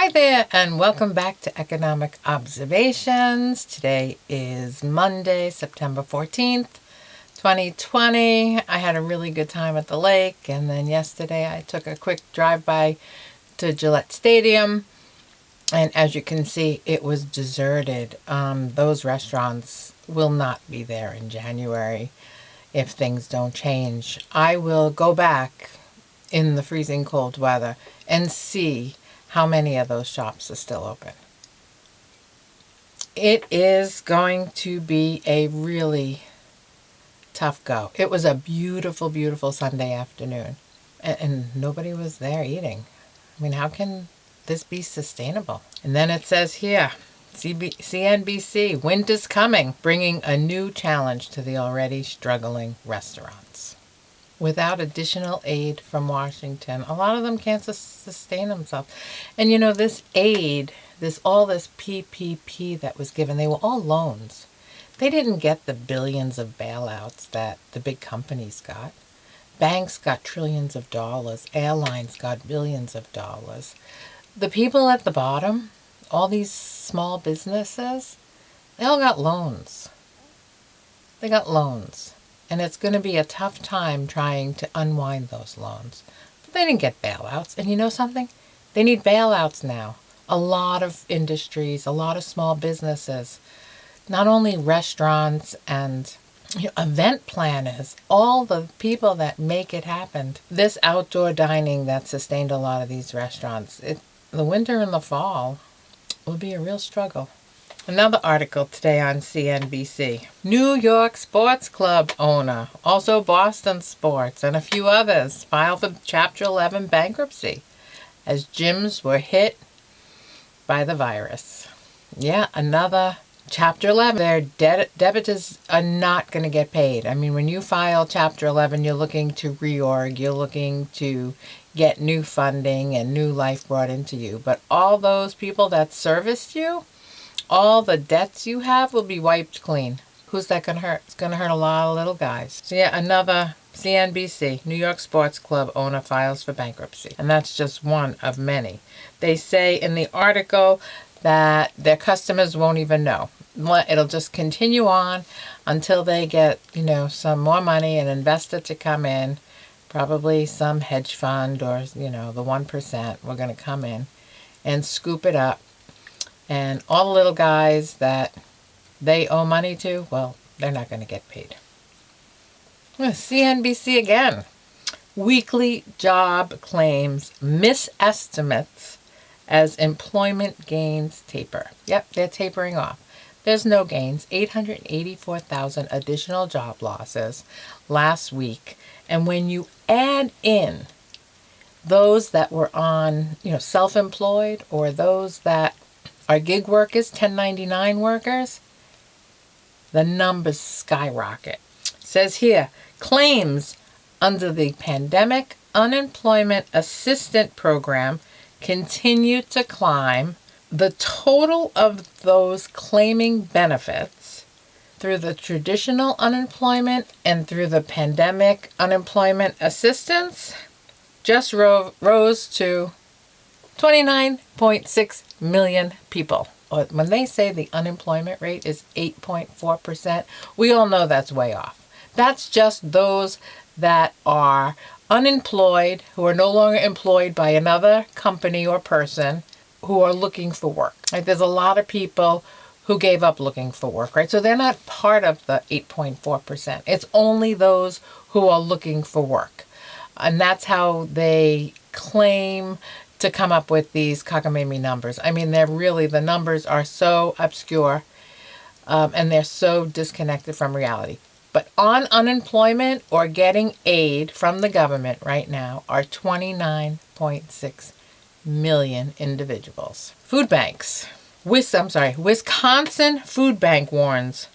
Hi there, and welcome back to Economic Observations. Today is Monday, September 14th, 2020. I had a really good time at the lake, and then yesterday I took a quick drive-by to Gillette Stadium, and as you can see, it was deserted. Those restaurants will not be there in January if things don't change. I will go back in the freezing cold weather and see how many of those shops are still open. It is going to be a really tough go. It was a beautiful, beautiful Sunday afternoon, and nobody was there eating. I mean, how can this be sustainable? And then it says here, CNBC, winter's coming, bringing a new challenge to the already struggling restaurants. Without additional aid from Washington, a lot of them can't sustain themselves. And you know, this aid, this PPP that was given, they were all loans. They didn't get the billions of bailouts that the big companies got. Banks got trillions of dollars. Airlines got billions of dollars. The people at the bottom, all these small businesses, they all got loans. They got loans. And it's going to be a tough time trying to unwind those loans. But they didn't get bailouts. And you know something? They need bailouts now. A lot of industries, a lot of small businesses, not only restaurants and event planners, all the people that make it happen. This outdoor dining that sustained a lot of these restaurants, the winter and the fall will be a real struggle. Another article today on CNBC. New York Sports Club owner, also Boston Sports, and a few others filed for Chapter 11 bankruptcy as gyms were hit by the virus. Yeah, another Chapter 11. Their debitors are not going to get paid. I mean, when you file Chapter 11, you're looking to reorg, you're looking to get new funding and new life brought into you. But all those people that serviced you, all the debts you have will be wiped clean. Who's that going to hurt? It's going to hurt a lot of little guys. So yeah, another CNBC, New York Sports Club owner files for bankruptcy. And that's just one of many. They say in the article that their customers won't even know. It'll just continue on until they get, some more money, an investor to come in, probably some hedge fund or, the 1% we're going to come in and scoop it up. And all the little guys that they owe money to, well, they're not going to get paid. CNBC again. Weekly job claims misestimates as employment gains taper. Yep, they're tapering off. There's no gains. 884,000 additional job losses last week. And when you add in those that were on, self-employed, or those that are gig workers, 1099 workers, the numbers skyrocket. It says here, claims under the Pandemic Unemployment Assistance Program continue to climb. The total of those claiming benefits through the traditional unemployment and through the Pandemic Unemployment Assistance just rose to 29.6 million people. When they say the unemployment rate is 8.4%, we all know that's way off. That's just those that are unemployed, who are no longer employed by another company or person, who are looking for work. Right? There's a lot of people who gave up looking for work, right? So they're not part of the 8.4%. It's only those who are looking for work. And that's how they claim to come up with these cockamamie numbers. I mean, the numbers are so obscure, and they're so disconnected from reality. But on unemployment or getting aid from the government right now are 29.6 million individuals. Food banks. Wisconsin Food Bank warns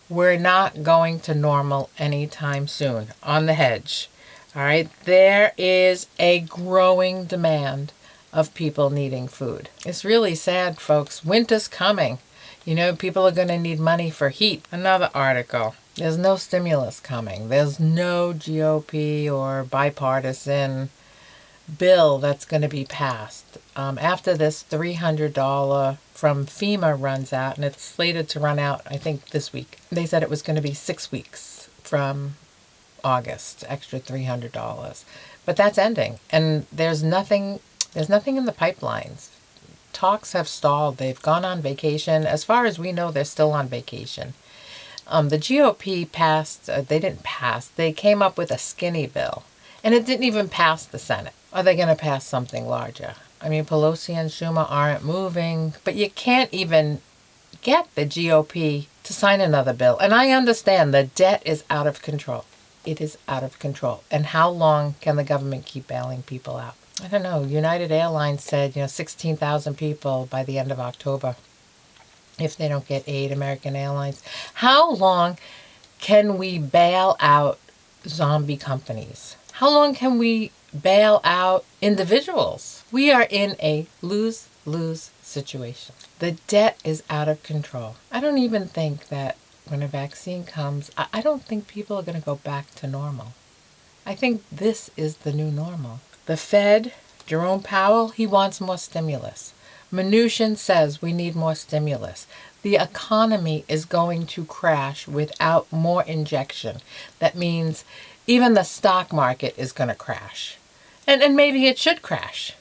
we're not going to normal anytime soon. On the hedge. All right, there is a growing demand of people needing food. It's really sad, folks. Winter's coming. People are going to need money for heat. Another article. There's no stimulus coming. There's no GOP or bipartisan bill that's going to be passed. After this $300 from FEMA runs out, and it's slated to run out, I think, this week. They said it was going to be 6 weeks from August, extra $300. But that's ending, and there's nothing in the pipelines. Talks have stalled. They've gone on vacation. As far as we know, they're still on vacation. The GOP passed, they didn't pass, they came up with a skinny bill. And it didn't even pass the Senate. Are they going to pass something larger? I mean, Pelosi and Schumer aren't moving, but you can't even get the GOP to sign another bill. And I understand the debt is out of control. It is out of control. And how long can the government keep bailing people out? I don't know. United Airlines said, 16,000 people by the end of October if they don't get aid. American Airlines. How long can we bail out zombie companies? How long can we bail out individuals? We are in a lose-lose situation. The debt is out of control. I don't even think that when a vaccine comes, I don't think people are going to go back to normal. I think this is the new normal. The Fed, Jerome Powell, he wants more stimulus. Mnuchin says we need more stimulus. The economy is going to crash without more injection. That means even the stock market is going to crash. And maybe it should crash.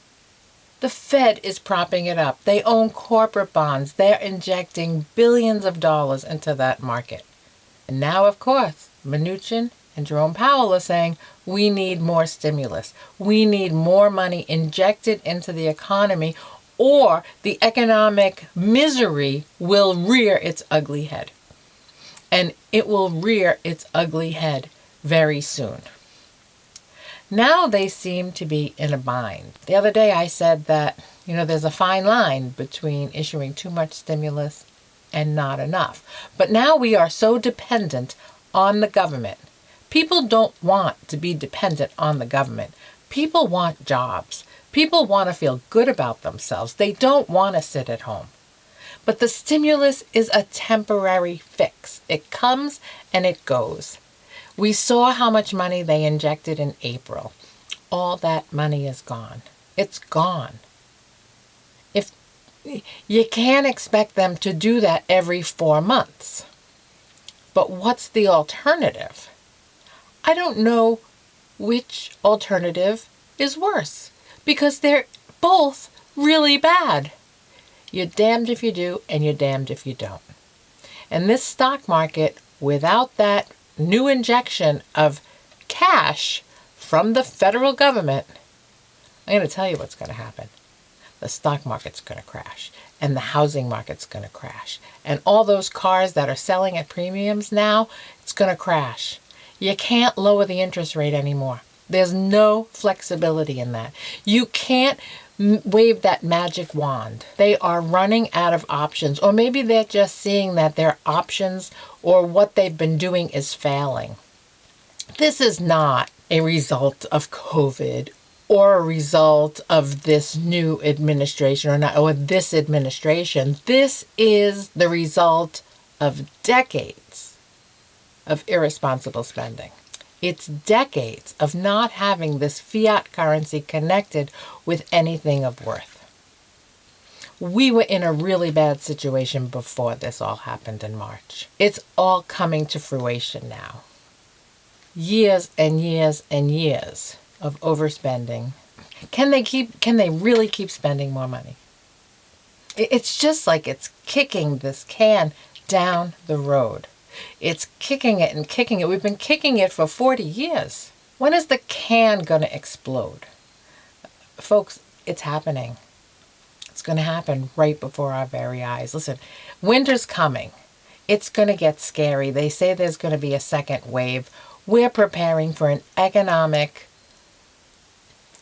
The Fed is propping it up. They own corporate bonds. They're injecting billions of dollars into that market. And now, of course, Mnuchin and Jerome Powell are saying we need more stimulus. We need more money injected into the economy, or the economic misery will rear its ugly head. And it will rear its ugly head very soon. Now they seem to be in a bind. The other day I said that, there's a fine line between issuing too much stimulus and not enough. But now we are so dependent on the government. People don't want to be dependent on the government. People want jobs. People want to feel good about themselves. They don't want to sit at home. But the stimulus is a temporary fix. It comes and it goes. We saw how much money they injected in April. All that money is gone. It's gone. If you can't expect them to do that every 4 months. But what's the alternative? I don't know which alternative is worse, because they're both really bad. You're damned if you do, and you're damned if you don't. And this stock market, without that new injection of cash from the federal government, I'm going to tell you what's going to happen. The stock market's going to crash, and the housing market's going to crash, and all those cars that are selling at premiums now, it's going to crash. You can't lower the interest rate anymore. There's no flexibility in that. You can't wave that magic wand. They are running out of options, or maybe they're just seeing that their options or what they've been doing is failing. This is not a result of COVID or a result of this new administration or this administration. This is the result of decades of irresponsible spending. It's decades of not having this fiat currency connected with anything of worth. We were in a really bad situation before this all happened in March. It's all coming to fruition now. Years and years and years of overspending. Can they really keep spending more money? It's just like it's kicking this can down the road. It's kicking it and kicking it. We've been kicking it for 40 years. When is the can going to explode? Folks, it's happening. It's going to happen right before our very eyes. Listen, winter's coming. It's going to get scary. They say there's going to be a second wave. We're preparing for an economic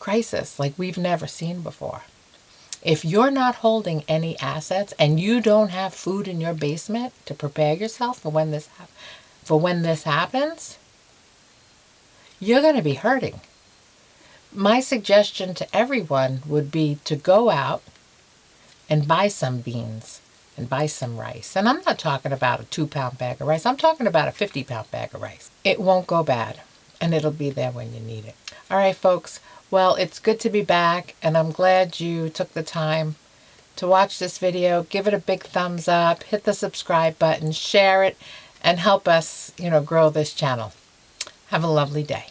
crisis like we've never seen before. If you're not holding any assets and you don't have food in your basement to prepare yourself for when this happens, you're going to be hurting. My suggestion to everyone would be to go out and buy some beans and buy some rice. And I'm not talking about a 2-pound bag of rice. I'm talking about a 50-pound bag of rice. It won't go bad, and it'll be there when you need it. All right, folks. Well, it's good to be back, and I'm glad you took the time to watch this video. Give it a big thumbs up, hit the subscribe button, share it, and help us, grow this channel. Have a lovely day.